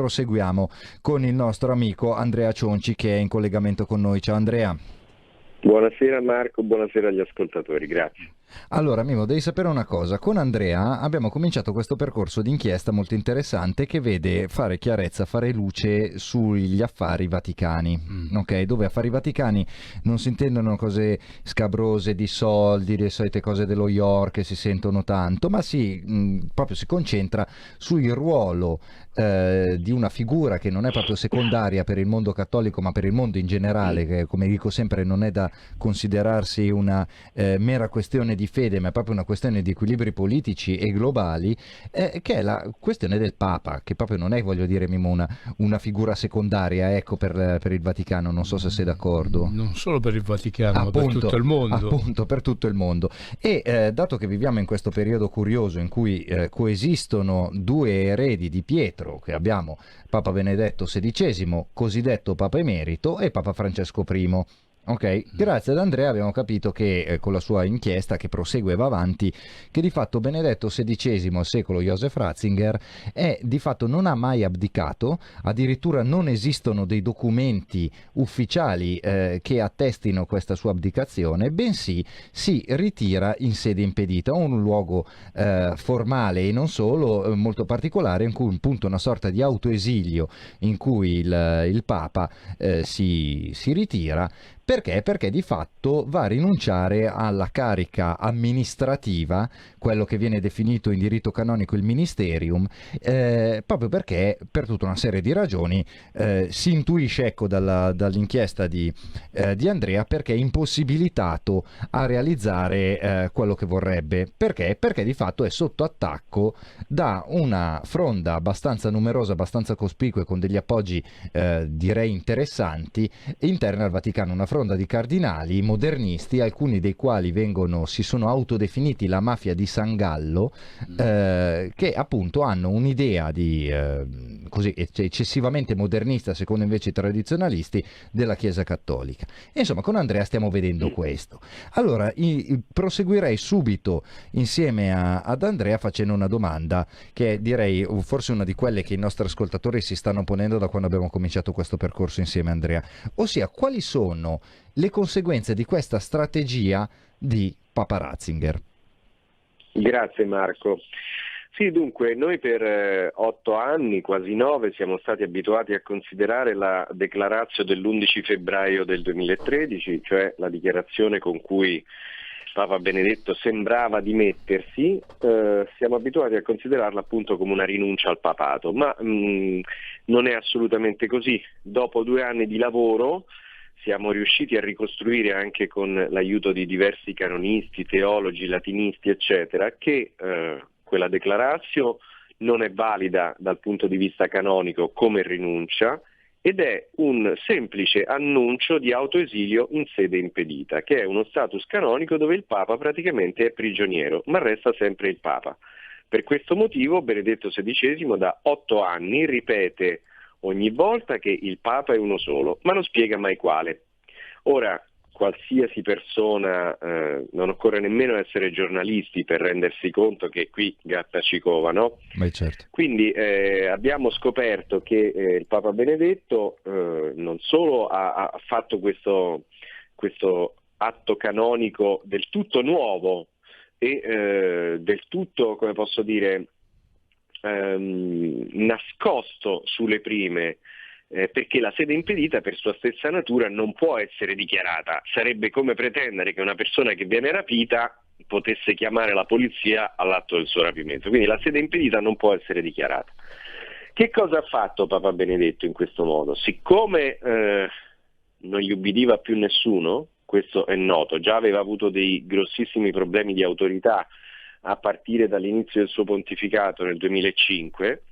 proseguiamo con il nostro amico Andrea Cionci, che è in collegamento con noi. Ciao Andrea. Buonasera Marco, buonasera agli ascoltatori, grazie. Allora, Mimo, devi sapere una cosa. Con Andrea abbiamo cominciato questo percorso di inchiesta molto interessante che vede fare chiarezza, fare luce sugli affari vaticani, ok? Dove affari vaticani non si intendono cose scabrose di soldi, le solite cose dello York che si sentono tanto, ma proprio si concentra sul ruolo di una figura che non è proprio secondaria per il mondo cattolico, ma per il mondo in generale, che come dico sempre non è da considerarsi una mera questione di fede, ma è proprio una questione di equilibri politici e globali, che è la questione del Papa, che proprio non è, voglio dire, Mimo, una figura secondaria, ecco, per il Vaticano. Non so se sei d'accordo. Non solo per il Vaticano, Appunto, ma per tutto il mondo. Appunto, per tutto il mondo. E dato che viviamo in questo periodo curioso in cui coesistono due eredi di Pietro, che abbiamo Papa Benedetto XVI, cosiddetto Papa Emerito, e Papa Francesco I. Ok, grazie ad Andrea abbiamo capito che con la sua inchiesta che prosegue e va avanti, che di fatto Benedetto XVI al secolo Joseph Ratzinger di fatto non ha mai abdicato, addirittura non esistono dei documenti ufficiali che attestino questa sua abdicazione, bensì si ritira in sede impedita, un luogo formale e non solo, molto particolare, in cui appunto una sorta di autoesilio in cui il Papa si ritira. Perché? Perché di fatto va a rinunciare alla carica amministrativa, quello che viene definito in diritto canonico il ministerium, proprio perché, per tutta una serie di ragioni, si intuisce, ecco, dall'inchiesta di Andrea, perché è impossibilitato a realizzare quello che vorrebbe. Perché? Perché di fatto è sotto attacco da una fronda abbastanza numerosa, abbastanza cospicua e con degli appoggi direi interessanti interna al Vaticano, una fronda di cardinali modernisti, alcuni dei quali si sono autodefiniti la mafia di San Gallo, che appunto hanno un'idea così eccessivamente modernista, secondo invece i tradizionalisti, della Chiesa Cattolica. E insomma, con Andrea stiamo vedendo questo. Allora, proseguirei subito insieme ad Andrea facendo una domanda che è, direi, forse una di quelle che i nostri ascoltatori si stanno ponendo da quando abbiamo cominciato questo percorso insieme, Andrea, ossia quali sono le conseguenze di questa strategia di Papa Ratzinger. Grazie Marco. Sì, dunque, noi per 8 anni, quasi 9, siamo stati abituati a considerare la Declaratio dell'11 febbraio del 2013, cioè la dichiarazione con cui Papa Benedetto sembrava dimettersi, siamo abituati a considerarla appunto come una rinuncia al papato, ma non è assolutamente così. Dopo 2 anni di lavoro siamo riusciti a ricostruire, anche con l'aiuto di diversi canonisti, teologi, latinisti, eccetera, che quella declaratio non è valida dal punto di vista canonico come rinuncia ed è un semplice annuncio di autoesilio in sede impedita, che è uno status canonico dove il Papa praticamente è prigioniero, ma resta sempre il Papa. Per questo motivo Benedetto XVI da 8 anni ripete ogni volta che il Papa è uno solo, ma non spiega mai quale. Ora, qualsiasi persona, non occorre nemmeno essere giornalisti per rendersi conto che qui gatta ci cova, no? Beh, certo. Quindi abbiamo scoperto che il Papa Benedetto non solo ha fatto questo atto canonico del tutto nuovo e del tutto, come posso dire, nascosto sulle prime, perché la sede impedita per sua stessa natura non può essere dichiarata. Sarebbe come pretendere che una persona che viene rapita potesse chiamare la polizia all'atto del suo rapimento. Quindi la sede impedita non può essere dichiarata. Che cosa ha fatto Papa Benedetto in questo modo? Siccome non gli ubbidiva più nessuno, questo è noto, già aveva avuto dei grossissimi problemi di autorità a partire dall'inizio del suo pontificato nel 2005,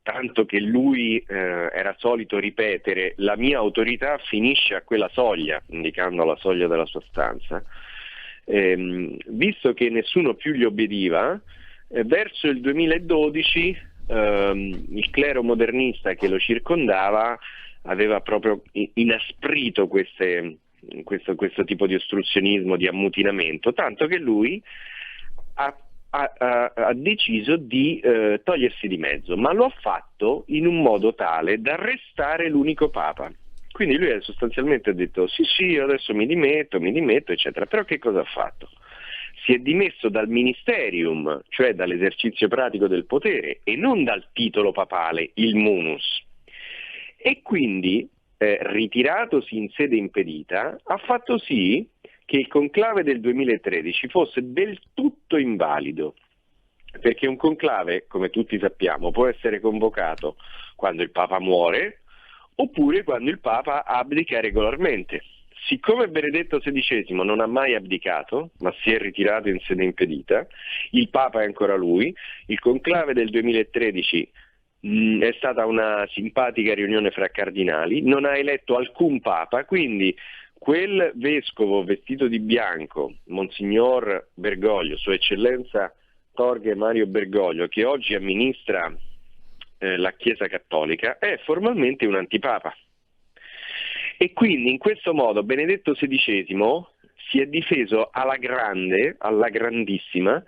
tanto che lui era solito ripetere: la mia autorità finisce a quella soglia, indicando la soglia della sua stanza. Visto che nessuno più gli obbediva, verso il 2012 il clero modernista che lo circondava aveva proprio inasprito questo tipo di ostruzionismo, di ammutinamento, tanto che lui ha ha deciso di togliersi di mezzo, ma lo ha fatto in un modo tale da restare l'unico Papa. Quindi lui sostanzialmente ha detto sì, io adesso mi dimetto, eccetera. Però che cosa ha fatto? Si è dimesso dal ministerium, cioè dall'esercizio pratico del potere, e non dal titolo papale, il munus. E quindi, ritiratosi in sede impedita, ha fatto sì che il conclave del 2013 fosse del tutto invalido, perché un conclave, come tutti sappiamo, può essere convocato quando il Papa muore oppure quando il Papa abdica regolarmente. Siccome Benedetto XVI non ha mai abdicato, ma si è ritirato in sede impedita, il Papa è ancora lui, il conclave del 2013 è stata una simpatica riunione fra cardinali, non ha eletto alcun Papa, quindi quel vescovo vestito di bianco, Monsignor Bergoglio, Sua Eccellenza Jorge Mario Bergoglio, che oggi amministra la Chiesa Cattolica, è formalmente un antipapa. E quindi in questo modo Benedetto XVI si è difeso alla grande, alla grandissima,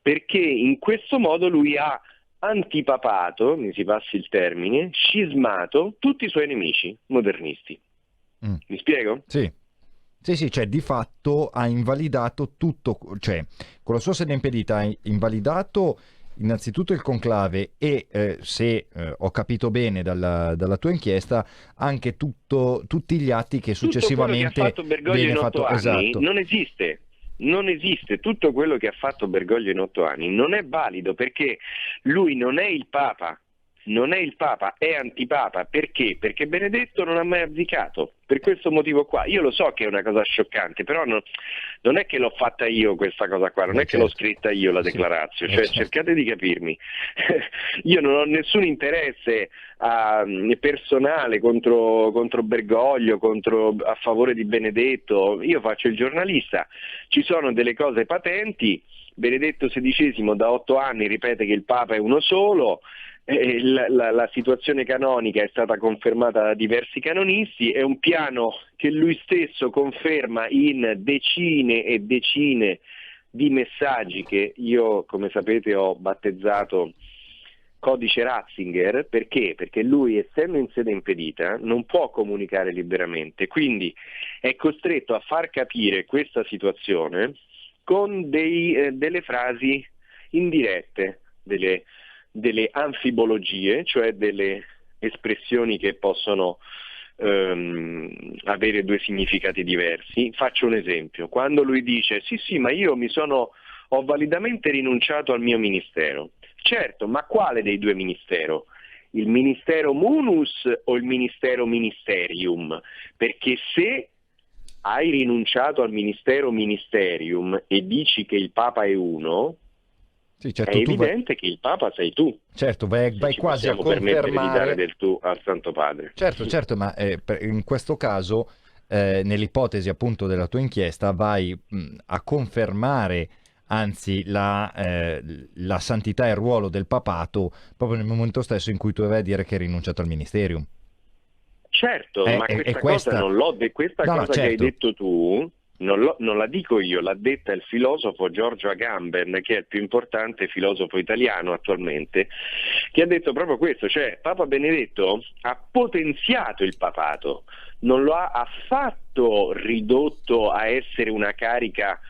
perché in questo modo lui ha antipapato, mi si passi il termine, scismato tutti i suoi nemici modernisti. Mi spiego? Sì. Sì, cioè di fatto ha invalidato tutto, cioè con la sua sede impedita ha invalidato innanzitutto il conclave e se ho capito bene dalla tua inchiesta anche tutti gli atti che successivamente tutto quello che ha fatto Bergoglio in 8 anni esatto. Non esiste, tutto quello che ha fatto Bergoglio in 8 anni non è valido, perché lui non è il Papa, è antipapa. Perché? Perché Benedetto non ha mai abdicato, per questo motivo qua. Io lo so che è una cosa scioccante, però non è che l'ho fatta io questa cosa qua, non è che l'ho scritta io la declarazio, cioè cercate di capirmi. Io non ho nessun interesse personale contro Bergoglio, a favore di Benedetto, io faccio il giornalista, ci sono delle cose patenti, Benedetto XVI da 8 anni ripete che il Papa è uno solo, la situazione canonica è stata confermata da diversi canonisti, è un piano che lui stesso conferma in decine e decine di messaggi che io, come sapete, ho battezzato codice Ratzinger. Perché? Perché lui, essendo in sede impedita, non può comunicare liberamente, quindi è costretto a far capire questa situazione con delle frasi indirette, delle anfibologie, cioè delle espressioni che possono avere due significati diversi. Faccio un esempio: quando lui dice sì, ma io ho validamente rinunciato al mio ministero. Certo, ma quale dei due ministero? Il ministero munus o il ministero ministerium? Perché se hai rinunciato al ministero ministerium e dici che il Papa è uno, sì, certo, è evidente che il Papa sei tu. Certo, vai quasi a permettere confermare di dare del tu al Santo Padre. Certo, ma in questo caso, nell'ipotesi appunto della tua inchiesta, vai a confermare anzi la santità e il ruolo del papato proprio nel momento stesso in cui tu vai a dire che hai rinunciato al ministerium. Certo, ma questa cosa non l'ho questa no, cosa certo. che hai detto tu non la dico io, l'ha detta il filosofo Giorgio Agamben, che è il più importante filosofo italiano attualmente, che ha detto proprio questo, cioè Papa Benedetto ha potenziato il papato, non lo ha affatto ridotto a essere una carica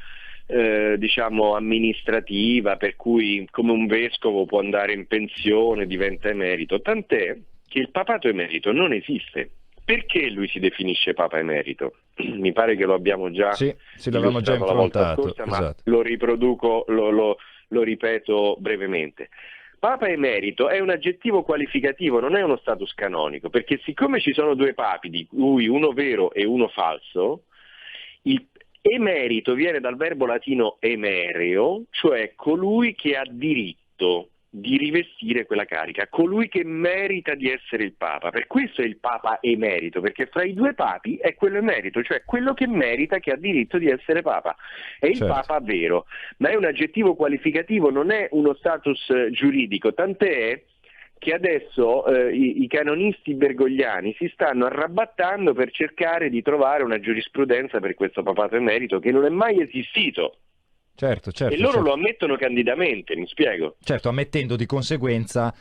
amministrativa, per cui come un vescovo può andare in pensione, diventa emerito, tant'è che il papato emerito non esiste. Perché lui si definisce Papa emerito? Mi pare che lo abbiamo già l'avevamo già la volta affrontato, scorsa, esatto. Ma lo riproduco, lo ripeto brevemente. Papa emerito è un aggettivo qualificativo, non è uno status canonico, perché siccome ci sono due papi, di cui uno vero e uno falso, il emerito viene dal verbo latino emereo, cioè colui che ha diritto di rivestire quella carica, colui che merita di essere il Papa. Per questo è il Papa emerito, perché fra i due papi è quello emerito, cioè quello che merita, che ha diritto di essere Papa. È il Papa vero, ma è un aggettivo qualificativo, non è uno status giuridico, tant'è che adesso i canonisti bergogliani si stanno arrabattando per cercare di trovare una giurisprudenza per questo papato emerito che non è mai esistito. Certo, e loro lo ammettono candidamente, mi spiego. Certo, ammettendo di conseguenza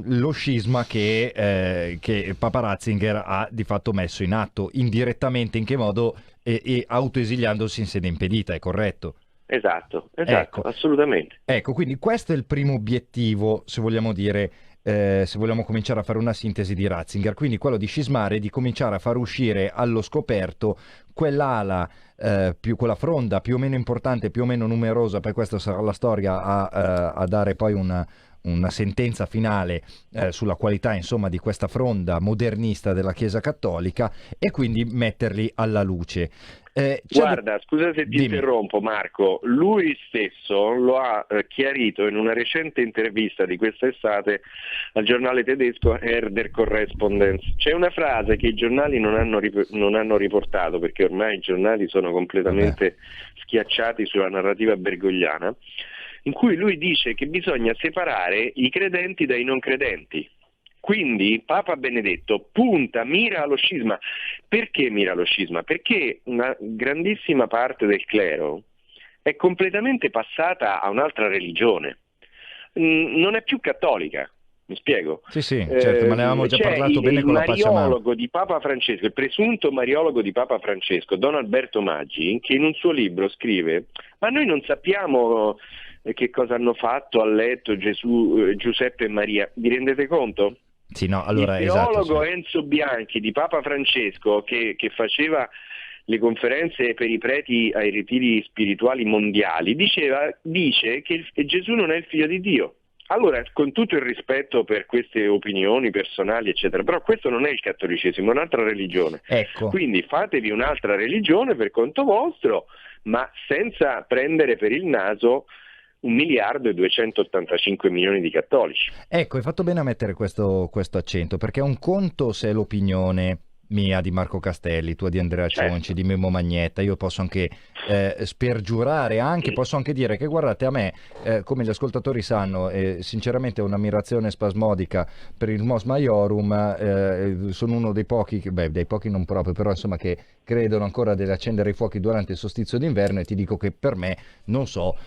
lo scisma che Papa Ratzinger ha di fatto messo in atto, indirettamente in che modo, e autoesiliandosi in sede impedita, è corretto? Esatto, Ecco. assolutamente. Ecco, quindi questo è il primo obiettivo, se vogliamo dire, se vogliamo cominciare a fare una sintesi di Ratzinger, quindi quello di scismare, di cominciare a far uscire allo scoperto quell'ala, quella fronda più o meno importante, più o meno numerosa, poi questa sarà la storia a dare poi una sentenza finale sulla qualità, insomma, di questa fronda modernista della Chiesa Cattolica, e quindi metterli alla luce. Guarda, scusa se ti interrompo Marco, lui stesso lo ha chiarito in una recente intervista di quest'estate al giornale tedesco Der Correspondence. C'è una frase che i giornali non hanno riportato, perché ormai i giornali sono completamente schiacciati sulla narrativa bergogliana, in cui lui dice che bisogna separare i credenti dai non credenti. Quindi Papa Benedetto mira allo scisma. Perché mira allo scisma? Perché una grandissima parte del clero è completamente passata a un'altra religione. Non è più cattolica, mi spiego? Sì, certo, ma ne avevamo già parlato bene con la Pachamama. Il mariologo di Papa Francesco, il presunto mariologo di Papa Francesco, Don Alberto Maggi, che in un suo libro scrive: ma noi non sappiamo che cosa hanno fatto a letto Giuseppe e Maria. Vi rendete conto? Sì, no, allora, il teologo esatto, sì. Enzo Bianchi di Papa Francesco, che faceva le conferenze per i preti ai ritiri spirituali mondiali, dice che Gesù non è il figlio di Dio. Allora, con tutto il rispetto per queste opinioni personali, eccetera, però questo non è il cattolicesimo, è un'altra religione. Ecco. Quindi fatevi un'altra religione per conto vostro, ma senza prendere per il naso 1.285.000.000 di cattolici. Ecco, hai fatto bene a mettere questo accento, perché un conto se è l'opinione mia, di Marco Castelli, tua di Andrea Cionci, di Mimmo Magnetta, io posso anche spergiurare, posso anche dire che, guardate, a me, come gli ascoltatori sanno, sinceramente ho un'ammirazione spasmodica per il Mos Maiorum, sono uno dei pochi, dei pochi non proprio, però insomma, che credono ancora di accendere i fuochi durante il solstizio d'inverno, e ti dico che per me, non so,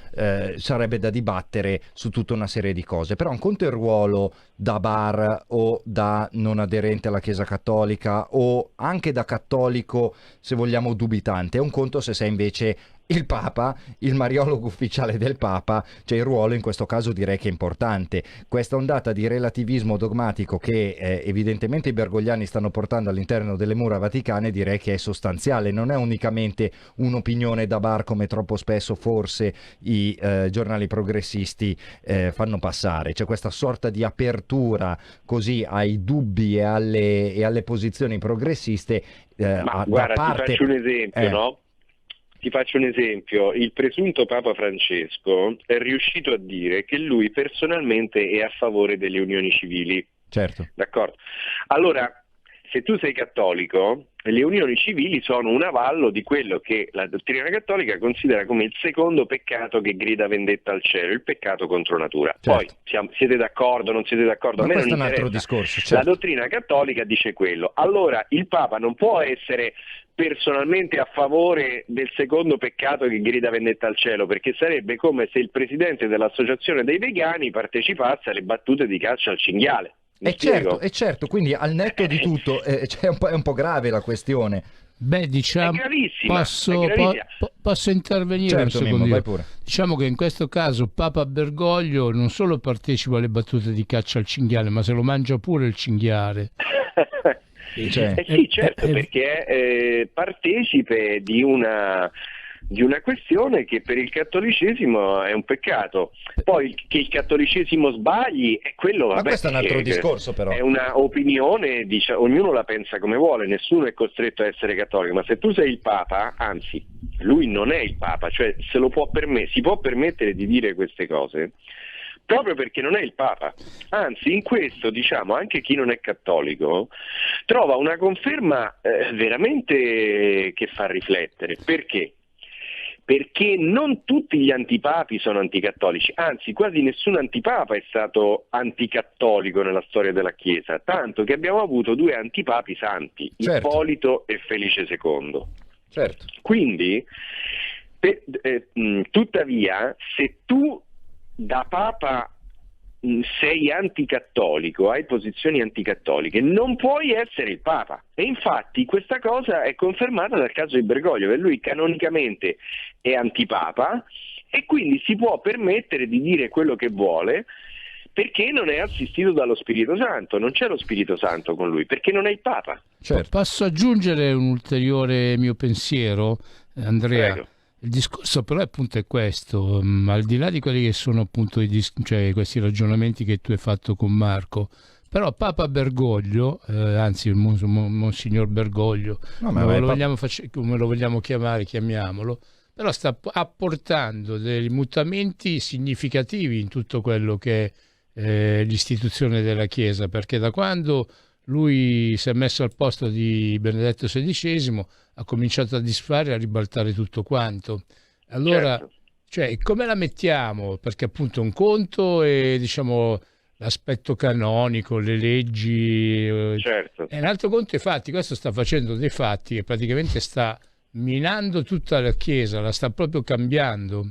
sarebbe da dibattere su tutta una serie di cose, però un conto è il ruolo da bar o da non aderente alla Chiesa Cattolica, o anche da cattolico, se vogliamo, dubitante. È un conto se sei invece il Papa, il mariologo ufficiale del Papa, cioè il ruolo in questo caso direi che è importante. Questa ondata di relativismo dogmatico che evidentemente i bergogliani stanno portando all'interno delle mura vaticane, direi che è sostanziale, non è unicamente un'opinione da bar come troppo spesso forse i giornali progressisti fanno passare. C'è questa sorta di apertura così ai dubbi e alle posizioni progressiste ma guarda, da parte... ti faccio un esempio, no? Ti faccio un esempio, il presunto Papa Francesco è riuscito a dire che lui personalmente è a favore delle unioni civili. Certo. D'accordo? Allora, se tu sei cattolico, le unioni civili sono un avallo di quello che la dottrina cattolica considera come il secondo peccato che grida vendetta al cielo, il peccato contro natura. Certo. Poi siete d'accordo, non siete d'accordo? Ma a me questo non è un altro interessa. discorso. Certo. La dottrina cattolica dice quello. Allora, il Papa non può essere personalmente a favore del secondo peccato che grida vendetta al cielo, perché sarebbe come se il presidente dell'associazione dei vegani partecipasse alle battute di caccia al cinghiale. E certo, quindi al netto di tutto è un po' grave la questione. Beh, diciamo, è gravissima, posso intervenire, certo, un secondo? Mimmo, vai pure. Diciamo che in questo caso Papa Bergoglio non solo partecipa alle battute di caccia al cinghiale, ma se lo mangia pure il cinghiale. Sì, certo, perché è partecipe di una questione che per il cattolicesimo è un peccato. Poi che il cattolicesimo sbagli è quello, ma questo è un altro discorso, però è una opinione, ognuno la pensa come vuole, nessuno è costretto a essere cattolico, ma se tu sei il Papa, anzi lui non è il Papa, cioè si può permettere di dire queste cose proprio perché non è il Papa. Anzi, in questo, diciamo, anche chi non è cattolico trova una conferma veramente che fa riflettere. Perché? Perché non tutti gli antipapi sono anticattolici, anzi quasi nessun antipapa è stato anticattolico nella storia della Chiesa, tanto che abbiamo avuto 2 antipapi santi, certo, Ippolito e Felice II. Certo. Quindi Tuttavia, se tu da Papa sei anticattolico, hai posizioni anticattoliche, non puoi essere il Papa. E infatti questa cosa è confermata dal caso di Bergoglio, che lui canonicamente è antipapa e quindi si può permettere di dire quello che vuole perché non è assistito dallo Spirito Santo, non c'è lo Spirito Santo con lui, perché non è il Papa. Certo. Posso aggiungere un ulteriore mio pensiero, Andrea? Prego. Il discorso però appunto è questo, al di là di quelli che sono appunto cioè, questi ragionamenti che tu hai fatto con Marco, però Papa Bergoglio, anzi il Monsignor Bergoglio, come lo vogliamo chiamare, chiamiamolo, però sta apportando dei mutamenti significativi in tutto quello che è l'istituzione della Chiesa, perché da quando lui si è messo al posto di Benedetto XVI ha cominciato a disfare e a ribaltare tutto quanto. Allora, Certo. cioè, come la mettiamo? Perché appunto un conto è, diciamo, l'aspetto canonico, le leggi, Certo. e un altro conto è fatti. Questo sta facendo dei fatti che praticamente sta minando tutta la Chiesa, la sta proprio cambiando.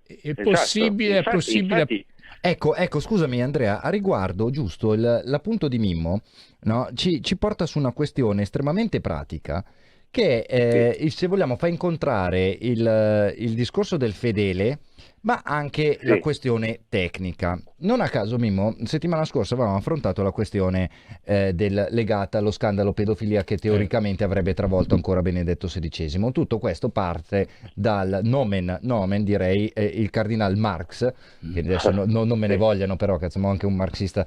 È possibile, Infatti, è possibile. infatti, Ecco, scusami Andrea, a riguardo, giusto, l'appunto di Mimmo, no, ci porta su una questione estremamente pratica, che se vogliamo fa incontrare il discorso del fedele, ma anche la sì. questione tecnica. Non a caso, Mimmo, settimana scorsa avevamo affrontato la questione legata allo scandalo pedofilia che teoricamente avrebbe travolto ancora Benedetto XVI. Tutto questo parte dal nomen direi, il cardinal Marx, che adesso non me ne vogliano, però che siamo anche un marxista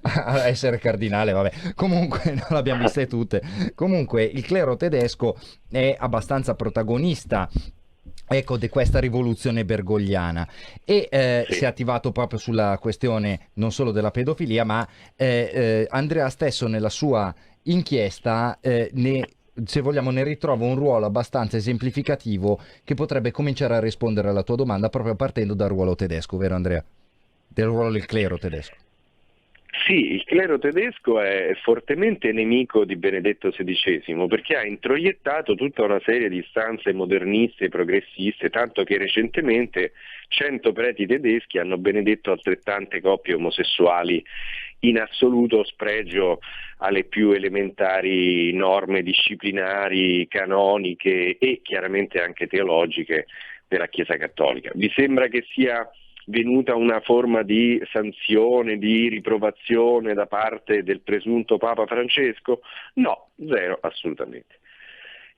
a essere cardinale, vabbè, comunque non l'abbiamo viste tutte. Comunque il clero tedesco è abbastanza protagonista, ecco, di questa rivoluzione bergogliana e Sì. si è attivato proprio sulla questione non solo della pedofilia, ma Andrea stesso nella sua inchiesta se vogliamo ne ritrova un ruolo abbastanza esemplificativo che potrebbe cominciare a rispondere alla tua domanda proprio partendo dal ruolo tedesco, vero Andrea? Del ruolo del clero tedesco. Sì, il clero tedesco è fortemente nemico di Benedetto XVI perché ha introiettato tutta una serie di istanze moderniste e progressiste, tanto che recentemente 100 preti tedeschi hanno benedetto altrettante coppie omosessuali in assoluto spregio alle più elementari norme disciplinari, canoniche e chiaramente anche teologiche della Chiesa Cattolica. Vi sembra che sia venuta una forma di sanzione, di riprovazione da parte del presunto Papa Francesco? No, zero, assolutamente.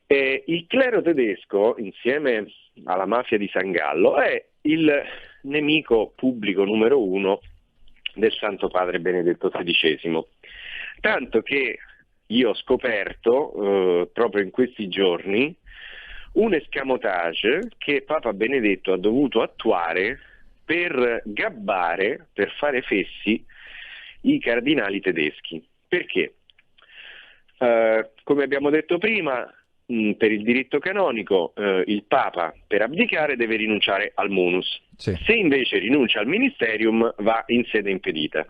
Il clero tedesco, insieme alla mafia di San Gallo, è il nemico pubblico numero uno del Santo Padre Benedetto XVI. Tanto che io ho scoperto proprio in questi giorni un escamotage che Papa Benedetto ha dovuto attuare per gabbare, per fare fessi i cardinali tedeschi. Perché? Come abbiamo detto prima, per il diritto canonico il Papa per abdicare deve rinunciare al munus. Sì. Se invece rinuncia al ministerium va in sede impedita.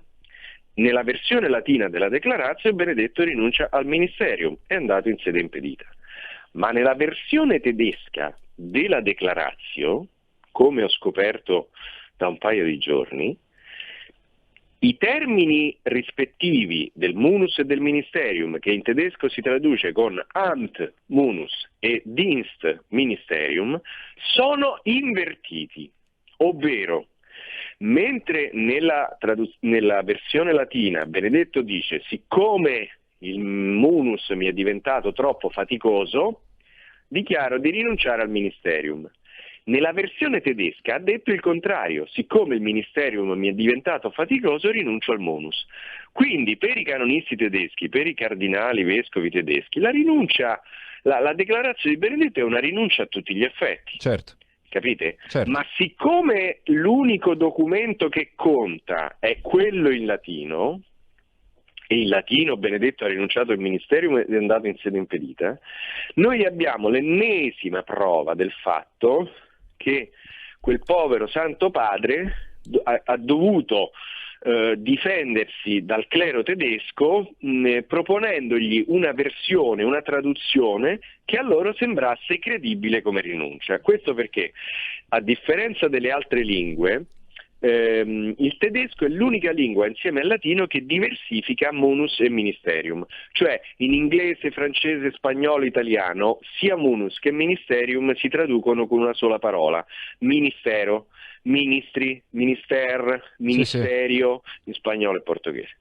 Nella versione latina della Declaratio Benedetto rinuncia al ministerium, è andato in sede impedita. Ma nella versione tedesca della Declaratio, come ho scoperto da un paio di giorni, i termini rispettivi del munus e del ministerium, che in tedesco si traduce con Amt munus e Dienst ministerium, sono invertiti, ovvero mentre nella versione latina Benedetto dice siccome il munus mi è diventato troppo faticoso, dichiaro di rinunciare al ministerium. Nella versione tedesca ha detto il contrario, siccome il ministerium mi è diventato faticoso rinuncio al munus. Quindi per i canonisti tedeschi, per i cardinali vescovi tedeschi, la rinuncia, la declarazione di Benedetto è una rinuncia a tutti gli effetti. Certo. Capite? Certo. Ma siccome l'unico documento che conta è quello in latino, e in latino Benedetto ha rinunciato al ministerium ed è andato in sede impedita, noi abbiamo l'ennesima prova del fatto che quel povero Santo Padre ha dovuto difendersi dal clero tedesco proponendogli una versione, una traduzione che a loro sembrasse credibile come rinuncia. Questo perché, a differenza delle altre lingue, il tedesco è l'unica lingua insieme al latino che diversifica munus e ministerium, cioè in inglese, francese, spagnolo, italiano sia munus che ministerium si traducono con una sola parola: ministero, ministri, minister, ministerio, in spagnolo e portoghese.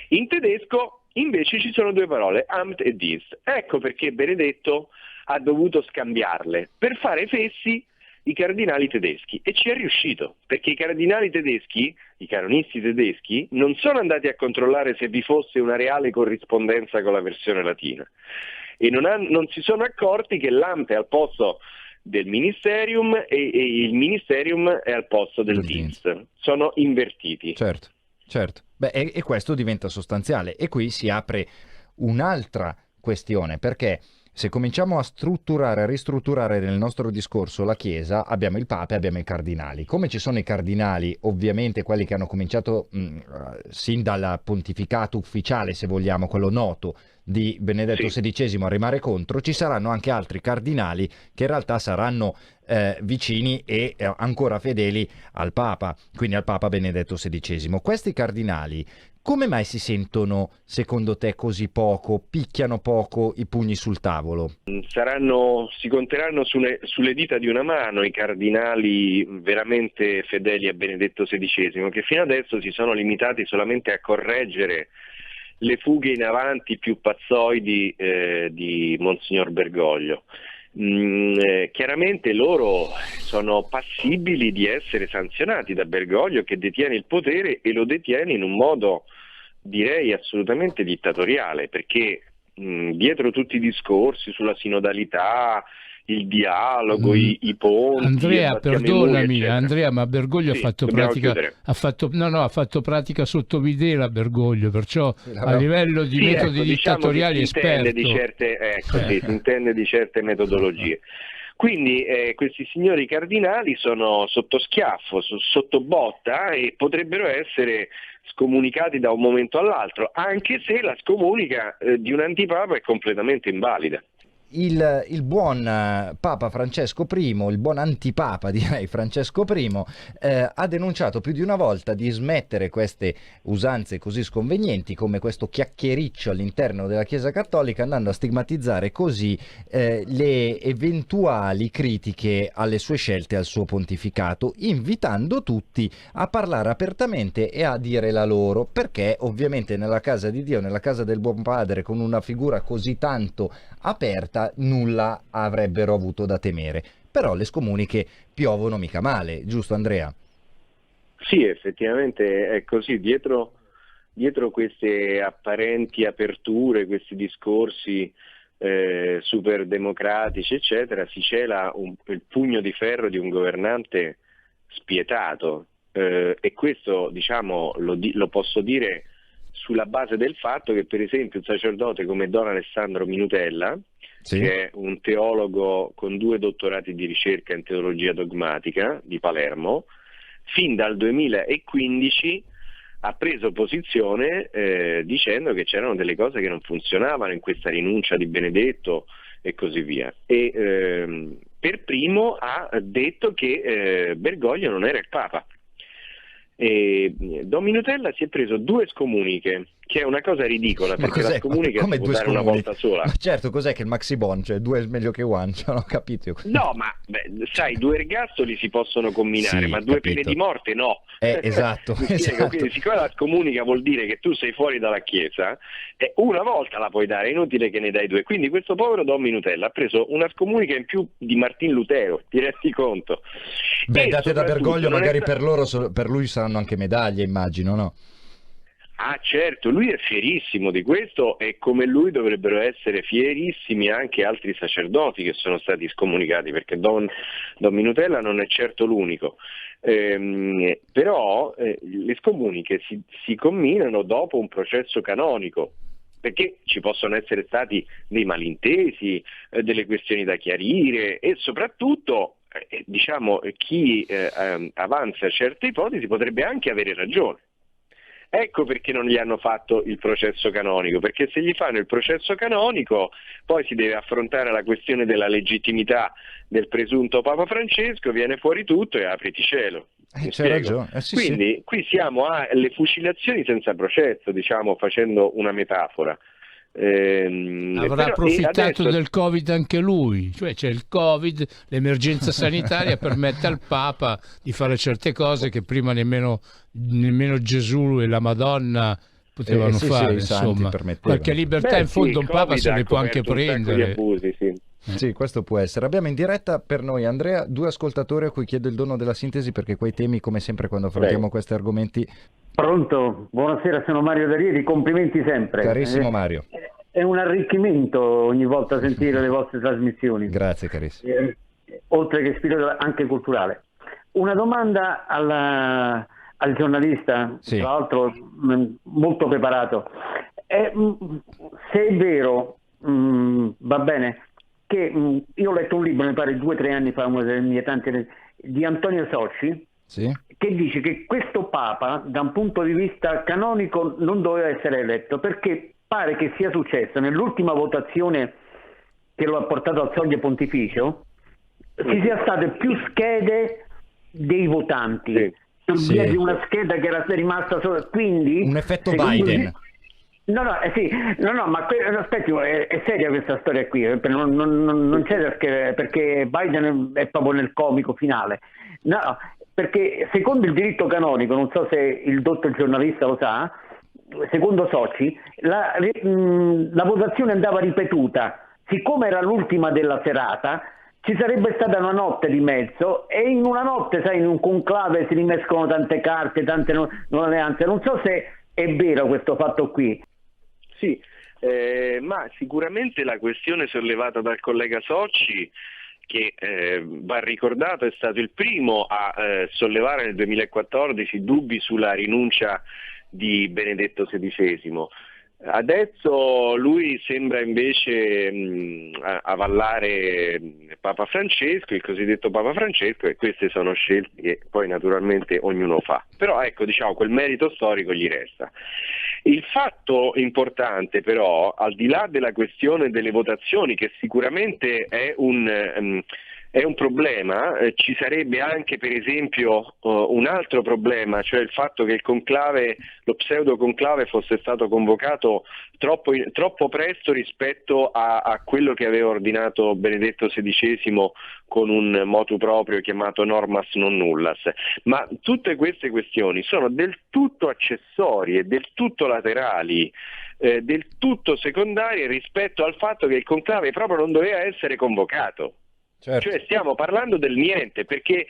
In tedesco invece ci sono due parole, Amt e Dienst. Ecco perché Benedetto ha dovuto scambiarle per fare fessi i cardinali tedeschi, e ci è riuscito, perché i cardinali tedeschi, i canonisti tedeschi, non sono andati a controllare se vi fosse una reale corrispondenza con la versione latina e non si sono accorti che l'Amt è al posto del Ministerium e il Ministerium è al posto del Dienst. Sono invertiti. Certo. Beh, e questo diventa sostanziale, e qui si apre un'altra questione, perché se cominciamo a strutturare, a ristrutturare nel nostro discorso la Chiesa, abbiamo il Papa e abbiamo i cardinali. Come ci sono i cardinali, ovviamente quelli che hanno cominciato sin dal pontificato ufficiale, se vogliamo, quello noto di Benedetto XVI a remare contro, ci saranno anche altri cardinali che in realtà saranno vicini e ancora fedeli al Papa, quindi al Papa Benedetto XVI. Questi cardinali come mai si sentono, secondo te, così poco, picchiano poco i pugni sul tavolo? Si conteranno sulle dita di una mano i cardinali veramente fedeli a Benedetto XVI, che fino adesso si sono limitati solamente a correggere le fughe in avanti più pazzoidi di Monsignor Bergoglio. Chiaramente loro sono passibili di essere sanzionati da Bergoglio, che detiene il potere e lo detiene in un modo, direi, assolutamente dittatoriale, perché dietro tutti i discorsi sulla sinodalità, il dialogo, i ponti, Andrea, perdonami, eccetera. Andrea, ma Bergoglio ha fatto pratica sotto Videla, Bergoglio, perciò a livello di metodi dittatoriali esperto. Si intende di certe metodologie. Quindi questi signori cardinali sono sotto schiaffo, sotto botta, e potrebbero essere scomunicati da un momento all'altro, anche se la scomunica di un antipapa è completamente invalida. Il buon Papa Francesco I, il buon antipapa direi Francesco I, ha denunciato più di una volta di smettere queste usanze così sconvenienti come questo chiacchiericcio all'interno della Chiesa Cattolica, andando a stigmatizzare così le eventuali critiche alle sue scelte, al suo pontificato, invitando tutti a parlare apertamente e a dire la loro, perché ovviamente nella casa di Dio, nella casa del buon padre, con una figura così tanto aperta, nulla avrebbero avuto da temere. Però le scomuniche piovono mica male, giusto Andrea? Sì, effettivamente è così. Dietro queste apparenti aperture, questi discorsi super democratici, eccetera, si cela il pugno di ferro di un governante spietato, e questo, diciamo, lo posso dire sulla base del fatto che, per esempio, un sacerdote come Don Alessandro Minutella, che è un teologo con 2 dottorati di ricerca in teologia dogmatica di Palermo, fin dal 2015 ha preso posizione dicendo che c'erano delle cose che non funzionavano in questa rinuncia di Benedetto e così via. E per primo ha detto che Bergoglio non era il Papa. E Don Minutella si è preso 2 scomuniche, che è una cosa ridicola, perché la scomunica si può dare una volta sola. Ma certo, cos'è che il maxibon? Cioè 2 è meglio che 1, non ho capito. No, ma sai, 2 ergastoli si possono combinare, ma 2 pene di morte no. Esatto. Quindi, siccome la scomunica vuol dire che tu sei fuori dalla Chiesa, una volta la puoi dare, è inutile che ne dai 2. Quindi questo povero Don Minutella ha preso una scomunica in più di Martin Lutero, ti rendi conto? Beh, date da Bergoglio, magari per lui saranno anche medaglie, immagino, no? Ah, certo, lui è fierissimo di questo, e come lui dovrebbero essere fierissimi anche altri sacerdoti che sono stati scomunicati, perché Don Minutella non è certo l'unico. Però le scomuniche si comminano dopo un processo canonico, perché ci possono essere stati dei malintesi, delle questioni da chiarire, e soprattutto diciamo chi avanza certe ipotesi potrebbe anche avere ragione. Ecco perché non gli hanno fatto il processo canonico, perché se gli fanno il processo canonico poi si deve affrontare la questione della legittimità del presunto Papa Francesco, viene fuori tutto e apriti cielo. C'è ragione. Sì, quindi qui siamo alle fucilazioni senza processo, diciamo, facendo una metafora. Avrà approfittato del Covid anche lui, cioè c'è il Covid, l'emergenza sanitaria permette al Papa di fare certe cose che prima nemmeno Gesù e la Madonna potevano fare, insomma. Qualche libertà in fondo un Papa se ne può anche prendere. Abusi, sì. Sì, questo può essere. Abbiamo in diretta per noi, Andrea, 2 ascoltatori a cui chiedo il dono della sintesi, perché quei temi, come sempre quando affrontiamo questi argomenti... Pronto? Buonasera, sono Mario D'Arieti, complimenti sempre. Carissimo Mario. È un arricchimento ogni volta sentire le vostre trasmissioni. Grazie carissimo. Oltre che spirituale, anche culturale. Una domanda al giornalista, sì, tra l'altro molto preparato. Se è vero, va bene, che io ho letto un libro, mi pare 2 o 3 anni fa, una delle mie tante, di Antonio Socci, sì, che dice che questo Papa, da un punto di vista canonico, non doveva essere eletto, perché pare che sia successo nell'ultima votazione che lo ha portato al soglio pontificio, ci sia state più schede dei votanti, per via di una scheda che era rimasta solo, quindi un effetto Biden. No, ma aspetti, è seria questa storia qui, non c'è perché Biden è proprio nel comico finale. No, perché secondo il diritto canonico, non so se il dottor giornalista lo sa, secondo Socci, la votazione andava ripetuta. Siccome era l'ultima della serata, ci sarebbe stata una notte di mezzo, e in una notte, sai, in un conclave si rimescono tante carte, tante non alleanze. Non so se è vero questo fatto qui. Sì, ma sicuramente la questione sollevata dal collega Socci, che va ricordato, è stato il primo a sollevare nel 2014 dubbi sulla rinuncia di Benedetto XVI. Adesso lui sembra invece avallare Papa Francesco, il cosiddetto Papa Francesco, e queste sono scelte che poi naturalmente ognuno fa. Però ecco, diciamo, quel merito storico gli resta. Il fatto importante però, al di là della questione delle votazioni, che sicuramente è un problema, ci sarebbe anche per esempio un altro problema, cioè il fatto che il conclave, lo pseudo conclave, fosse stato convocato troppo presto rispetto a quello che aveva ordinato Benedetto XVI con un motu proprio chiamato normas non nullas. Ma tutte queste questioni sono del tutto accessorie, del tutto laterali, del tutto secondarie rispetto al fatto che il conclave proprio non doveva essere convocato. Certo. Cioè stiamo parlando del niente, perché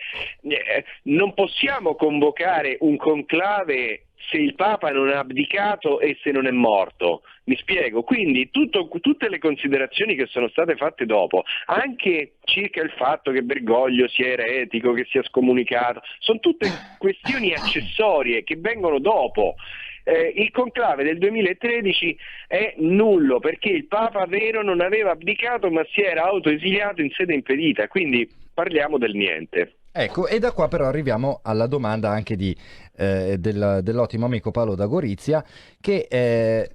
non possiamo convocare un conclave se il Papa non ha abdicato e se non è morto. Mi spiego? Quindi tutte le considerazioni che sono state fatte dopo, anche circa il fatto che Bergoglio sia eretico, che sia scomunicato, sono tutte questioni accessorie che vengono dopo. Il conclave del 2013 è nullo perché il Papa vero non aveva abdicato, ma si era autoesiliato in sede impedita, quindi parliamo del niente. Ecco, e da qua però arriviamo alla domanda anche dell'ottimo amico Paolo da Gorizia, che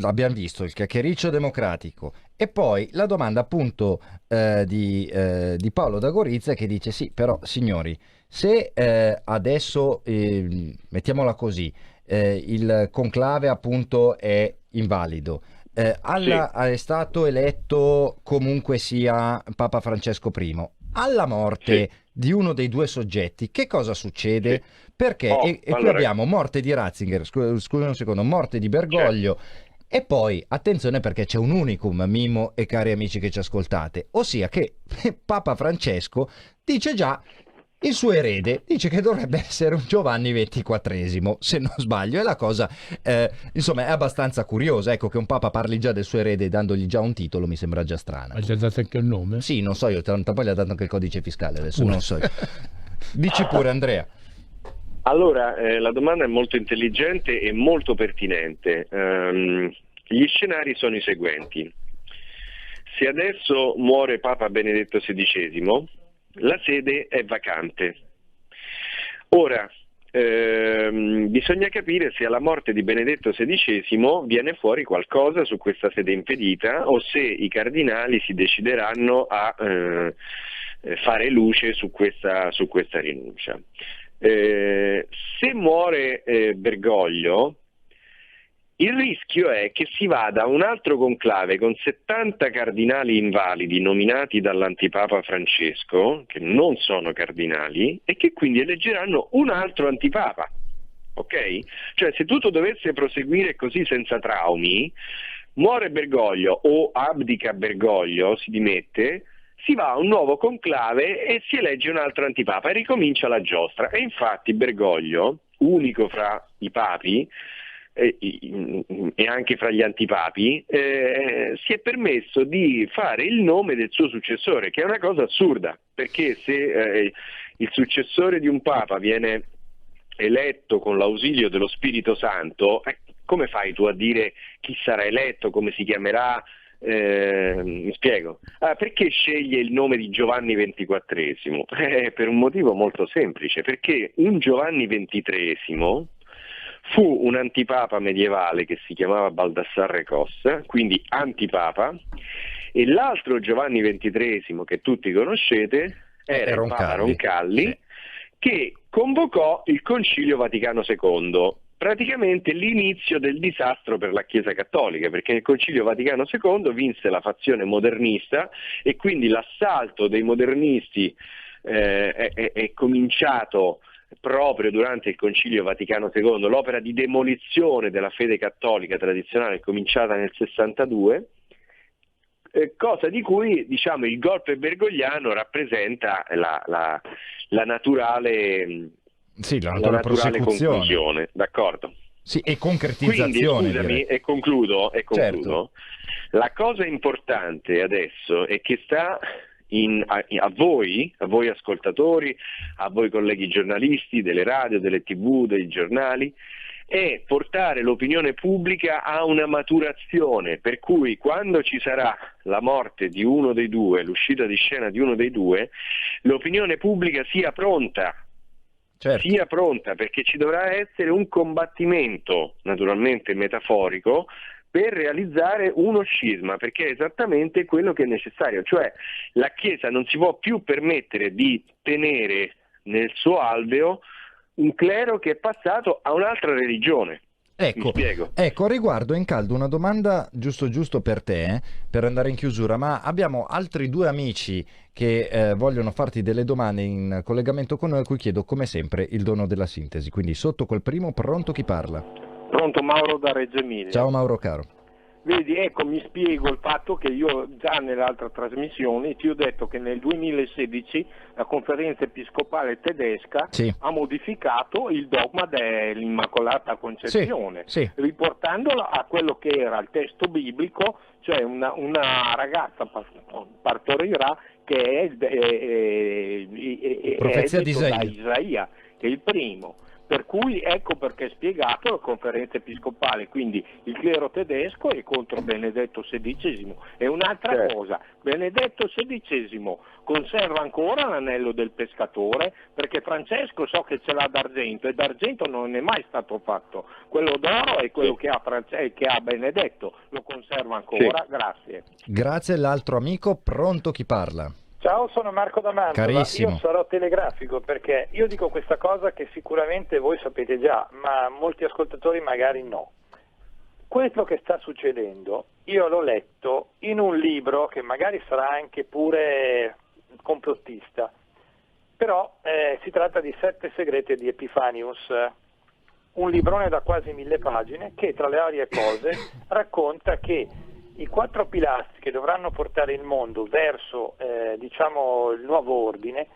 abbiamo visto il chiacchiericcio democratico, e poi la domanda appunto di Paolo da Gorizia, che dice: sì, però signori, se adesso mettiamola così, il conclave appunto è invalido, è stato eletto comunque sia Papa Francesco I, alla morte di uno dei 2 soggetti, che cosa succede? Perché qui abbiamo morte di Ratzinger, scusa un secondo, morte di Bergoglio, e poi attenzione, perché c'è un unicum, Mimmo e cari amici che ci ascoltate, ossia che Papa Francesco dice già, il suo erede dice che dovrebbe essere un Giovanni XXIV, se non sbaglio, e la cosa insomma è abbastanza curiosa, ecco, che un Papa parli già del suo erede dandogli già un titolo, mi sembra già strano. Ma gli ha dato anche il nome? Sì, non so, io poi gli ha dato anche il codice fiscale, adesso non so. Dici pure, Andrea. Allora, la domanda è molto intelligente e molto pertinente. Gli scenari sono i seguenti. Se adesso muore Papa Benedetto XVI, la sede è vacante. Ora, bisogna capire se alla morte di Benedetto XVI viene fuori qualcosa su questa sede impedita o se i cardinali si decideranno a fare luce su questa rinuncia. Se muore Bergoglio, il rischio è che si vada a un altro conclave con 70 cardinali invalidi nominati dall'antipapa Francesco, che non sono cardinali, e che quindi eleggeranno un altro antipapa. Ok? Cioè, se tutto dovesse proseguire così senza traumi, muore Bergoglio o abdica Bergoglio, si dimette, si va a un nuovo conclave e si elegge un altro antipapa e ricomincia la giostra. E infatti Bergoglio, unico fra i papi, e anche fra gli antipapi, si è permesso di fare il nome del suo successore, che è una cosa assurda, perché se il successore di un papa viene eletto con l'ausilio dello Spirito Santo, come fai tu a dire chi sarà eletto, come si chiamerà? Mi spiego. Perché sceglie il nome di Giovanni XXIV? Per un motivo molto semplice, perché un Giovanni XXIII fu un antipapa medievale che si chiamava Baldassarre Cossa, quindi antipapa, e l'altro Giovanni XXIII che tutti conoscete era il Papa Roncalli, sì, che convocò il Concilio Vaticano II, praticamente l'inizio del disastro per la Chiesa Cattolica, perché nel Concilio Vaticano II vinse la fazione modernista e quindi l'assalto dei modernisti è cominciato proprio durante il Concilio Vaticano II. L'opera di demolizione della fede cattolica tradizionale è cominciata nel 62, cosa di cui, diciamo, il golpe bergogliano rappresenta la naturale, sì, la naturale conclusione, d'accordo? Sì, e concretizzazione. Quindi, scusami, direi. e concludo. Certo. La cosa importante adesso è che sta a voi ascoltatori, a voi colleghi giornalisti delle radio, delle TV, dei giornali, è portare l'opinione pubblica a una maturazione, per cui quando ci sarà la morte di uno dei due, l'uscita di scena di uno dei due, l'opinione pubblica sia pronta. Certo. Sia pronta, perché ci dovrà essere un combattimento, naturalmente metaforico, per realizzare uno scisma, perché è esattamente quello che è necessario, cioè la Chiesa non si può più permettere di tenere nel suo alveo un clero che è passato a un'altra religione. Ecco, a riguardo Incaldo una domanda giusto per te, per andare in chiusura, ma abbiamo altri due amici che vogliono farti delle domande in collegamento con noi, a cui chiedo come sempre il dono della sintesi, quindi sotto quel primo, pronto, chi parla? Pronto, Mauro da Reggio Emilia. Ciao Mauro caro. Vedi, ecco, mi spiego il fatto che io già nell'altra trasmissione ti ho detto che nel 2016 la conferenza episcopale tedesca ha modificato il dogma dell'Immacolata Concezione, riportandolo a quello che era il testo biblico, cioè una ragazza partorirà che è profezia di da Isaia, che è il primo. Per cui ecco perché è spiegato la conferenza episcopale, quindi il clero tedesco è contro Benedetto XVI. E un'altra cosa, Benedetto XVI conserva ancora l'anello del pescatore, perché Francesco so che ce l'ha d'argento e d'argento non è mai stato fatto, quello d'oro è quello che ha Benedetto, lo conserva ancora, grazie. Grazie, l'altro amico, pronto, chi parla? Ciao, sono Marco da Mantova. Carissimo. Io sarò telegrafico perché io dico questa cosa che sicuramente voi sapete già, ma molti ascoltatori magari no. Quello che sta succedendo, io l'ho letto in un libro che magari sarà anche pure complottista, però si tratta di 7 segreti di Epifanius, un librone da quasi 1000 pagine che tra le varie cose racconta che i 4 pilastri che dovranno portare il mondo verso diciamo il nuovo ordine,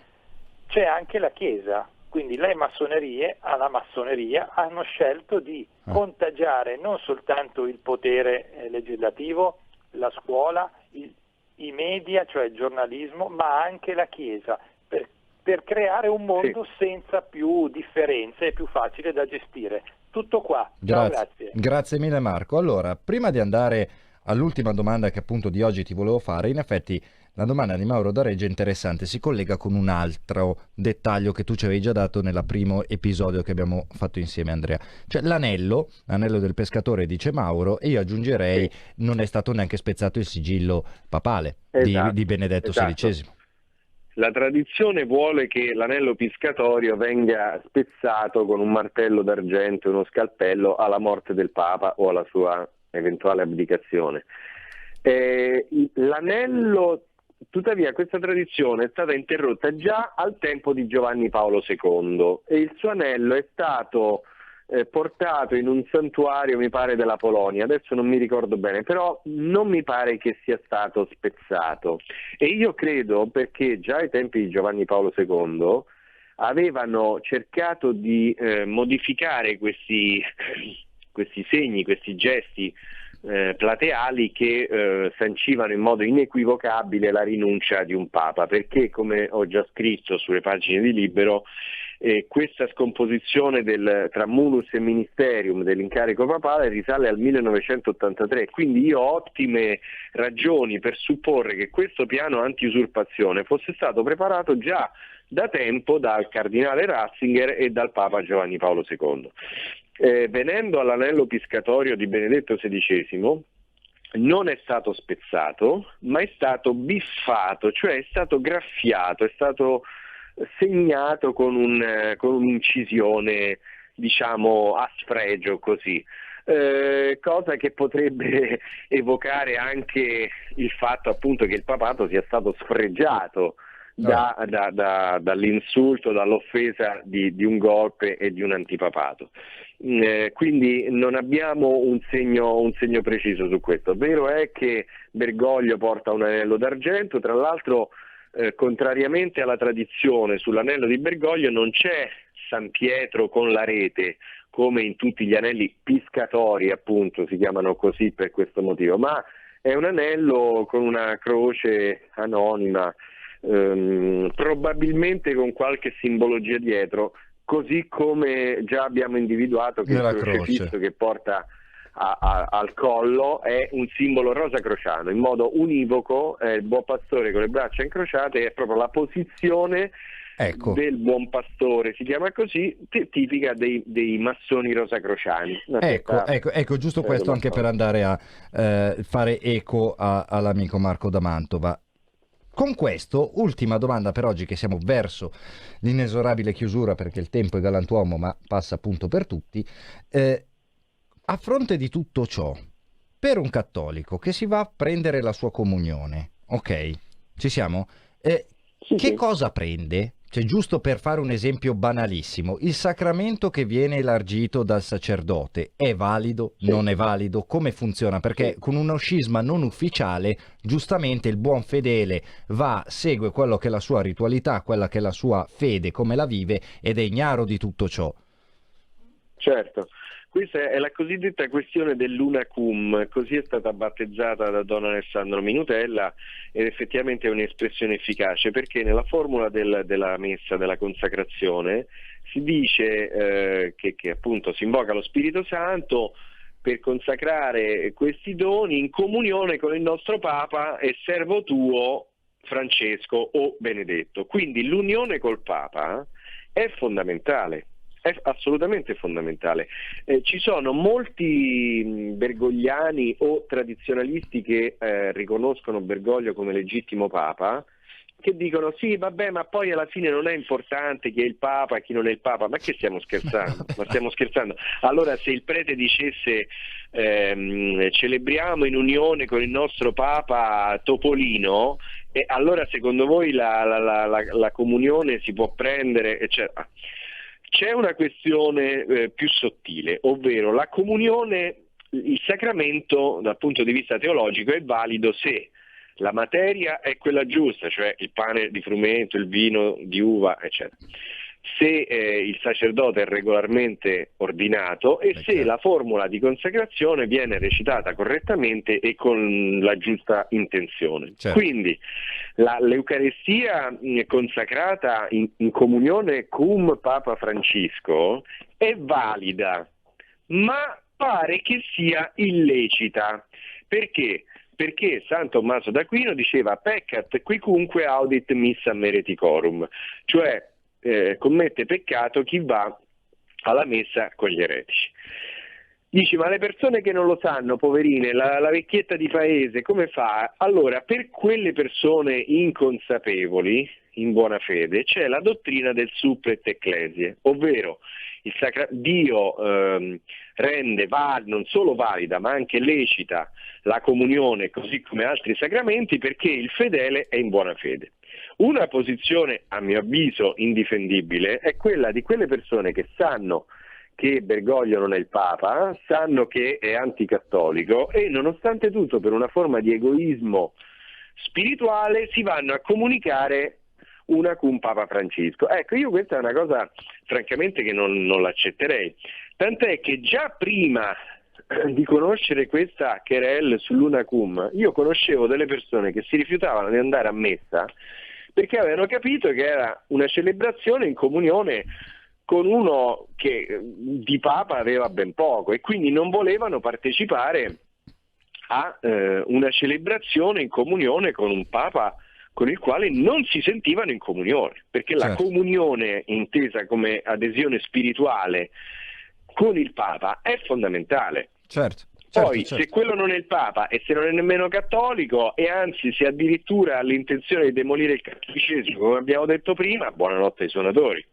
c'è anche la Chiesa, quindi le massonerie alla massoneria hanno scelto di contagiare non soltanto il potere legislativo, la scuola, i media, cioè il giornalismo, ma anche la Chiesa, per creare un mondo senza più differenze e più facile da gestire. Tutto qua. Ciao, grazie. Grazie mille Marco. Allora, prima di andare all'ultima domanda che appunto di oggi ti volevo fare, in effetti la domanda di Mauro da Reggio è interessante, si collega con un altro dettaglio che tu ci avevi già dato nel primo episodio che abbiamo fatto insieme, Andrea. Cioè l'anello del pescatore, dice Mauro, e io aggiungerei non è stato neanche spezzato il sigillo papale di Benedetto XVI. La tradizione vuole che l'anello piscatorio venga spezzato con un martello d'argento e uno scalpello alla morte del Papa o alla sua eventuale abdicazione. L'anello, tuttavia, questa tradizione è stata interrotta già al tempo di Giovanni Paolo II e il suo anello è stato portato in un santuario, mi pare, della Polonia, adesso non mi ricordo bene, però non mi pare che sia stato spezzato, e io credo perché già ai tempi di Giovanni Paolo II avevano cercato di modificare questi segni, questi gesti plateali che sancivano in modo inequivocabile la rinuncia di un Papa, perché, come ho già scritto sulle pagine di Libero, questa scomposizione tra munus e ministerium dell'incarico papale risale al 1983, quindi io ho ottime ragioni per supporre che questo piano anti-usurpazione fosse stato preparato già da tempo dal cardinale Ratzinger e dal Papa Giovanni Paolo II. Venendo all'anello piscatorio di Benedetto XVI, non è stato spezzato, ma è stato biffato, cioè è stato graffiato, è stato segnato con un'incisione, diciamo, a sfregio, così. Cosa che potrebbe evocare anche il fatto, appunto, che il papato sia stato sfregiato dall'insulto, dall'offesa di un golpe e di un antipapato. Quindi non abbiamo un segno preciso su questo. Vero è che Bergoglio porta un anello d'argento, tra l'altro contrariamente alla tradizione, sull'anello di Bergoglio non c'è San Pietro con la rete, come in tutti gli anelli piscatori, appunto, si chiamano così per questo motivo, ma è un anello con una croce anonima, probabilmente con qualche simbologia dietro, così come già abbiamo individuato che il crocefisso che porta al collo è un simbolo rosacrociano, in modo univoco. Il buon pastore con le braccia incrociate è proprio la posizione del buon pastore, si chiama così, tipica dei massoni rosacrociani. Ecco, giusto questo anche per andare a fare eco all'amico Marco da Mantova. Con questo, ultima domanda per oggi, che siamo verso l'inesorabile chiusura, perché il tempo è galantuomo ma passa appunto per tutti. A fronte di tutto ciò, per un cattolico che si va a prendere la sua comunione, ok, ci siamo? Che cosa prende? Cioè, giusto per fare un esempio banalissimo, il sacramento che viene elargito dal sacerdote è valido? Non è valido? Come funziona? Perché con uno scisma non ufficiale, giustamente il buon fedele segue quello che è la sua ritualità, quella che è la sua fede, come la vive, ed è ignaro di tutto ciò. Certo. Questa è la cosiddetta questione dell'una cum, così è stata battezzata da Don Alessandro Minutella, ed effettivamente è un'espressione efficace, perché nella formula della messa, della consacrazione, si dice che appunto si invoca lo Spirito Santo per consacrare questi doni in comunione con il nostro Papa e servo tuo Francesco o Benedetto. Quindi l'unione col Papa è fondamentale. È assolutamente fondamentale. Ci sono molti bergogliani o tradizionalisti che riconoscono Bergoglio come legittimo Papa, che dicono sì, vabbè, ma poi alla fine non è importante chi è il Papa e chi non è il Papa. Ma che stiamo scherzando? Ma stiamo scherzando? Allora, se il prete dicesse celebriamo in unione con il nostro Papa Topolino, allora secondo voi la comunione si può prendere, eccetera. C'è una questione più sottile, ovvero la comunione, il sacramento dal punto di vista teologico è valido se la materia è quella giusta, cioè il pane di frumento, il vino di uva, eccetera. Se il sacerdote è regolarmente ordinato e se la formula di consacrazione viene recitata correttamente e con la giusta intenzione. Certo. Quindi l'Eucaristia consacrata in comunione cum Papa Francisco è valida, ma pare che sia illecita, Perché? Perché San Tommaso d'Aquino diceva peccat quicunque audit missa mereticorum, cioè commette peccato chi va alla messa con gli eretici. Dici, ma le persone che non lo sanno, poverine, la vecchietta di paese, come fa? Allora, per quelle persone inconsapevoli, in buona fede, c'è la dottrina del supplet ecclesiae, ovvero Dio rende non solo valida, ma anche lecita la comunione, così come altri sacramenti, perché il fedele è in buona fede. Una posizione, a mio avviso, indifendibile è quella di quelle persone che sanno che Bergoglio non è il Papa, sanno che è anticattolico e nonostante tutto per una forma di egoismo spirituale si vanno a comunicare una cum Papa Francesco. Ecco, io questa è una cosa francamente che non l'accetterei, tant'è che già prima di conoscere questa querelle sull'una cum io conoscevo delle persone che si rifiutavano di andare a messa perché avevano capito che era una celebrazione in comunione con uno che di Papa aveva ben poco e quindi non volevano partecipare a una celebrazione in comunione con un Papa con il quale non si sentivano in comunione, perché la comunione intesa come adesione spirituale con il Papa è fondamentale. Poi se quello non è il Papa e se non è nemmeno cattolico e anzi se addirittura ha l'intenzione di demolire il cattolicesimo, come abbiamo detto prima, buonanotte ai suonatori.